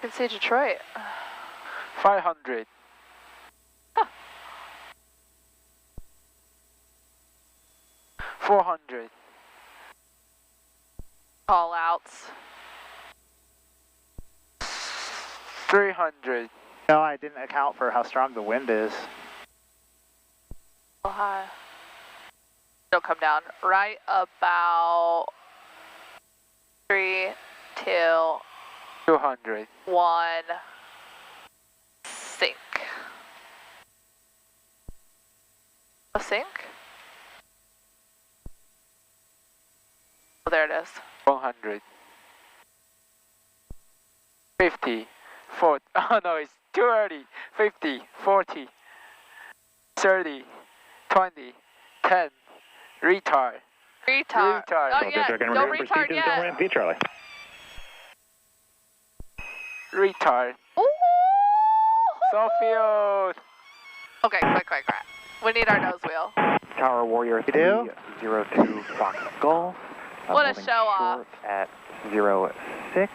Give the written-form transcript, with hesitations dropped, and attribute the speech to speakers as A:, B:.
A: can see Detroit.
B: 500.
A: Huh.
B: 400.
A: Call outs.
B: 300.
C: No, I didn't account for how strong the wind is.
A: Oh, high. It'll come down right about 3, 2,
B: 200.
A: 1. Sink. A sink? Oh, there it is.
B: 100. 50. 40. Oh no, it's too early. 50. 40. 30. 20. 10. Retard.
A: Retard.
B: Retard.
A: Oh yeah, don't retard yet.
D: Ramp B, Charlie.
B: Retard.
A: Ooh.
B: Sofield.
A: Okay, quick. We need our nose wheel.
D: Tower Warrior
C: You do?
D: 302 Fox Golf.
A: What a
D: Holding
A: show off.
D: short at 06.